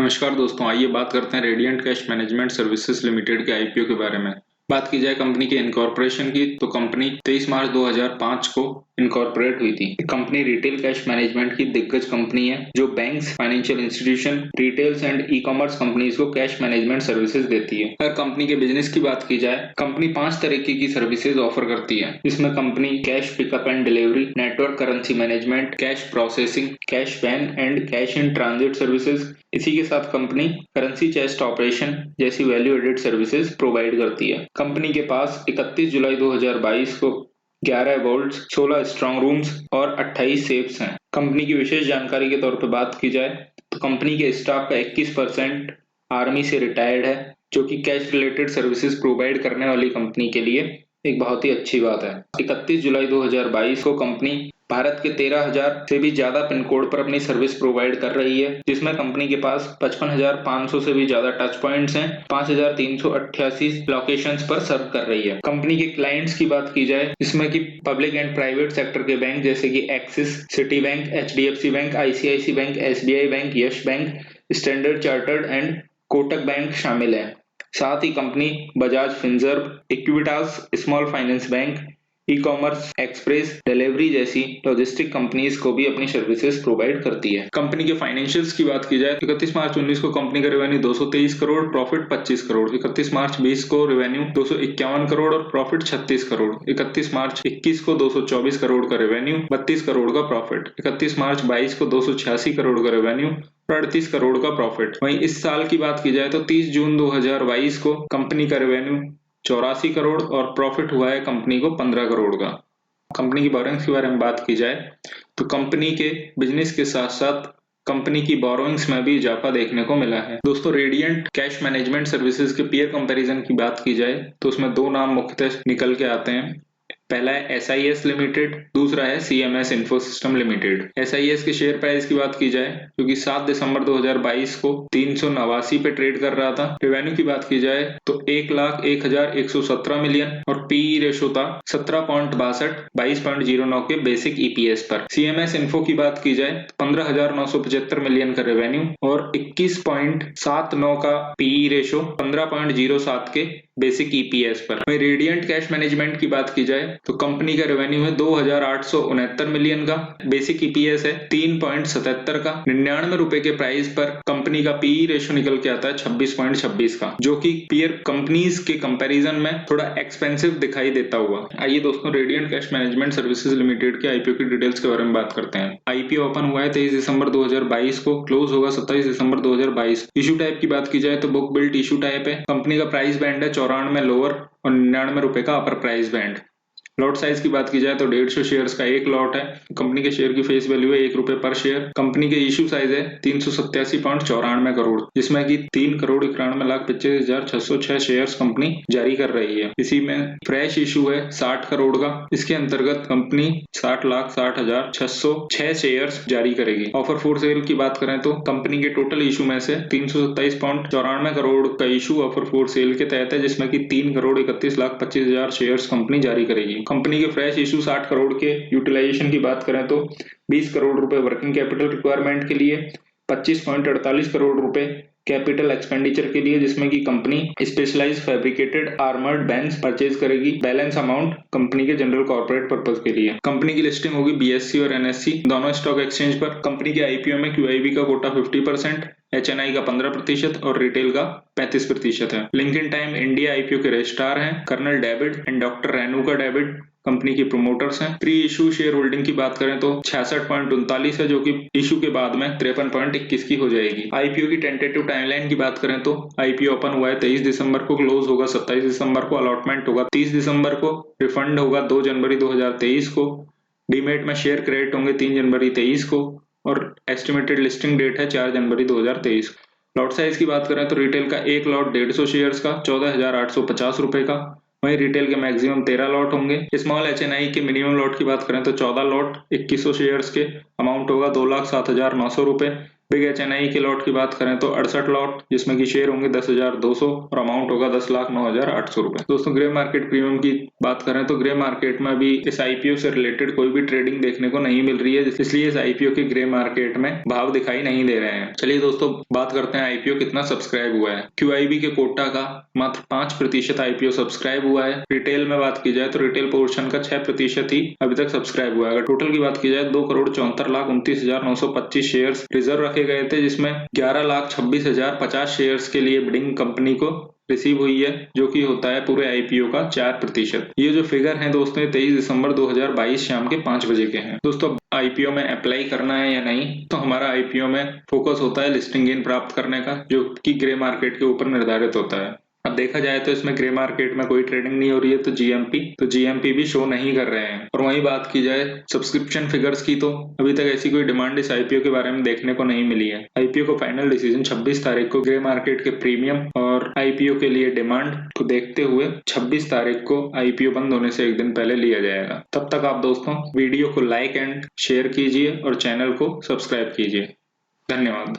नमस्कार दोस्तों, आइए बात करते हैं radiant cash management services limited के आईपीओ के बारे में। बात की जाए कंपनी के इनकॉर्पोरेशन की, तो कंपनी 23 मार्च 2005 को इनकॉर्पोरेट हुई थी। कंपनी रिटेल कैश मैनेजमेंट की दिग्गज कंपनी है जो banks, financial institution, retails and e commerce companies को कैश मैनेजमेंट सर्विसेज देती है। अगर कंपनी के बिजनेस की बात की जाए, कंपनी 5 तरीके की सर्विसेज ऑफर करती है, जिसमें company cash pickup and delivery, network currency management, cash processing, cash van and cash in transit services. इसी के साथ कंपनी करेंसी चेस्ट ऑपरेशन जैसी वैल्यू एडेड सर्विसेज प्रोवाइड करती है। कंपनी के पास 31 जुलाई 2022 को 11 वोल्ट्स, 16 स्ट्रॉन्ग रूम्स और 28 सेफ्स हैं। कंपनी की विशेष जानकारी के तौर पर बात की जाए तो कंपनी के स्टाफ का 21% आर्मी से रिटायर्ड है, जो कि कैश रिलेटेड सर्विसेज प्रोवाइड करने वाली कंपनी के लिए एक बहुत ही अच्छी बात है। 31 जुलाई 2022 को कंपनी भारत के 13,000 से भी ज्यादा पिन कोड पर अपनी सर्विस प्रोवाइड कर रही है, जिसमें कंपनी के पास 55,500 से भी ज्यादा टच पॉइंट्स हैं, 5,388 लोकेशंस पर सर्व कर रही है। कंपनी के क्लाइंट्स की बात की जाए, जिसमें कि पब्लिक एंड प्राइवेट सेक्टर के बैंक जैसे कि Axis, Citi bank, HDFC bank, ICICI bank, SBI bank, Yes bank, Standard Chartered and Kotak bank शामिल है। साथ ही company Bajaj Finserv, Equitas small finance bank, e commerce, express delivery जैसी लॉजिस्टिक कंपनीज को भी अपनी सर्विसेज प्रोवाइड करती है। कंपनी के फाइनेंशियल्स की बात की जाए, 31 मार्च 19 को कंपनी का रेवेन्यू 223 करोड़, प्रॉफिट 25 करोड़। 31 मार्च 20 को रेवेन्यू 251 करोड़ और प्रॉफिट 36 करोड़। 31 मार्च 21 को 224 करोड़ का रेवेन्यू, 32 करोड़ का प्रॉफिट। 31 मार्च 22 को 286 करोड़ का रेवेन्यू, 38 करोड़ का प्रॉफिट। वहीं इस साल की बात की जाए तो 30 जून 2022 को कंपनी का रेवेन्यू 84 करोड़ और प्रॉफिट हुआ है कंपनी को 15 करोड़ का। कंपनी की बोरोइंग्स के बारे में बात की जाए तो कंपनी के बिजनेस के साथ साथ कंपनी की बोरोइंग्स में भी इजाफा देखने को मिला है। दोस्तों, रेडिएंट कैश मैनेजमेंट सर्विसेज के पीयर कंपैरिजन की बात की जाए तो उसमें दो नाम मुख्यतः निकल के आते हैं। पहला है एसआईएस लिमिटेड, दूसरा है सीएमएस इन्फोसिस्टम लिमिटेड। एसआईएस के शेयर प्राइस की बात की जाए, जो कि 7 दिसंबर 2022 को 389 पे ट्रेड कर रहा था। रेवेन्यू की बात की जाए तो 1,01,117 मिलियन और पीई रेशो था 17.62, 22.09 के बेसिक ईपीएस पर। सीएमएस इन्फो की बात की जाए तो 15,975 मिलियन का रेवेन्यू और 21.79 का पीई रेशो, 15.07 के बेसिक ईपीएस पर। रेडिएंट कैश मैनेजमेंट की बात की जाए तो कंपनी का रेवेन्यू है 2,869 मिलियन का, बेसिक ईपीएस है 3.77 का, 99 रुपए के प्राइस पर कंपनी का पीई रेशो निकल के आता है 26.26 का, जो कि पीयर कंपनीज के कंपैरिजन में थोड़ा एक्सपेंसिव दिखाई देता हुआ। आइए दोस्तों, radiant cash management services limited के आईपीओ की डिटेल्स के बारे में बात करते हैं। आईपीओ ओपन हुआ है 23 दिसंबर 2022 को, क्लोज होगा 27 दिसंबर 2022। इशू टाइप की बात की जाए तो बुक बिल्ट इशू टाइप है। कंपनी का प्राइस बैंड है 94 लोअर और 99 रुपए का अपर प्राइस बैंड। लॉट साइज की बात की जाए तो 150 शेयर्स का एक लॉट है। कंपनी के शेयर की फेस वैल्यू है 1 रुपए पर शेयर। कंपनी के इशू साइज है 387.94 करोड़, जिसमें कि 3,91,25,606 शेयर्स कंपनी जारी कर रही है। इसी में फ्रेश इशू है 60 करोड़ का। इसके अंतर्गत कंपनी 60,60,606 शेयर्स जारी करेगी। ऑफर फॉर सेल की बात करें तो कंपनी के टोटल इशू में से 327.94 करोड़ का इशू ऑफर फॉर सेल के तहत है, जिसमें कि 3,31,25,000 शेयर्स कंपनी जारी करेगी। कंपनी के फ्रेश इशू 60 करोड़ के यूटिलाइजेशन की बात करें तो 20 करोड़ रुपए वर्किंग कैपिटल रिक्वायरमेंट के लिए, 25.48 करोड़ रुपए कैपिटल एक्सपेंडिचर के लिए, जिसमें कि company specialised fabricated armoured banks purchase करेगी। बैलेंस अमाउंट कंपनी के जनरल कॉर्पोरेट पर्पस के लिए। कंपनी की लिस्टिंग होगी बीएससी और एनएससी दोनों स्टॉक एक्सचेंज पर। कंपनी के आईपीओ में क्यूआईबी का कोटा 50%, एचएनआई का 15% और रिटेल का 35% है। लिंक्डइन टाइम इंडिया आईपीओ के रजिस्ट्रार हैं colonel David and doctor Renuka David, कंपनी की प्रोमोटर्स हैं। प्री इशू शेयर होल्डिंग की बात करें तो 66.39 है, जो कि इशू के बाद में 53.21 की हो जाएगी। आईपीओ की टेंटेटिव टाइमलाइन की बात करें तो आईपीओ ओपन हुआ है 23 दिसंबर को, क्लोज होगा 27 दिसंबर को, अलॉटमेंट होगा 30 दिसंबर को, रिफंड होगा 2 जनवरी 2023 को, डीमेट में शेयर क्रेडिट होंगे 3 जनवरी 23 को और एस्टिमेटेड लिस्टिंग डेट है 4 जनवरी 2023। लॉट साइज की बात करें तो रिटेल का एक लॉट 150 शेयर्स का 14,850 रुपए का, वहीं रिटेल के मैक्सिमम 13 लॉट होंगे। स्मॉल एचएनआई के मिनिमम लॉट की बात करें तो 14 लॉट 2100 शेयर्स के, अमाउंट होगा 2,07,900 रुपए। बिग एचएनआई के लॉट की बात करें तो 68 लॉट, जिसमें की शेयर होंगे 10,200 और अमाउंट होगा 10,09,800 रुपए। दोस्तों ग्रे मार्केट प्रीमियम की बात करें तो ग्रे मार्केट में अभी इस आईपीओ से रिलेटेड कोई भी ट्रेडिंग देखने को नहीं मिल रही है, इसलिए इस आईपीओ के ग्रे मार्केट में भाव दिखाई नहीं दे रहे हैं। चलिए दोस्तों बात करते हैं आईपीओ कितना सब्सक्राइब हुआ है। क्यूआईबी के कोटा का मात्र 5% आईपीओ सब्सक्राइब हुआ है। रिटेल में बात की जाए तो रिटेल पोर्शन का 6% ही अभी तक सब्सक्राइब हुआ है। अगर टोटल की बात की जाए 2,74,29,925 शेयर्स रिजर्व रखे गए थे, जिसमें 11,26,050 शेयर्स के लिए बिडिंग कंपनी को रिसीव हुई है, जो कि होता है पूरे आईपीओ का 4%। ये जो फिगर है दोस्तों 23 दिसंबर 2022 शाम के 5 बजे के हैं। दोस्तों आईपीओ में अप्लाई करना है या नहीं, तो हमारा आईपीओ में फोकस होता है लिस्टिंग गेन प्राप्त करने का, जो कि ग्रे मार्केट के ऊपर निर्धारित होता है। अब देखा जाए तो इसमें ग्रे मार्केट में कोई ट्रेडिंग नहीं हो रही है, तो जीएमपी भी शो नहीं कर रहे हैं। और वहीं बात की जाए सब्सक्रिप्शन फिगर्स की, तो अभी तक ऐसी कोई डिमांड इस आईपीओ के बारे में देखने को नहीं मिली है। आईपीओ को फाइनल डिसीजन 26 तारीख को ग्रे मार्केट के प्रीमियम और आईपीओ के लिए डिमांड को देखते हुए 26 तारीख को आईपीओ बंद होने से एक दिन पहले लिया जाएगा। तब तक आप दोस्तों वीडियो को लाइक एंड शेयर कीजिए और चैनल को सब्सक्राइब कीजिए। धन्यवाद।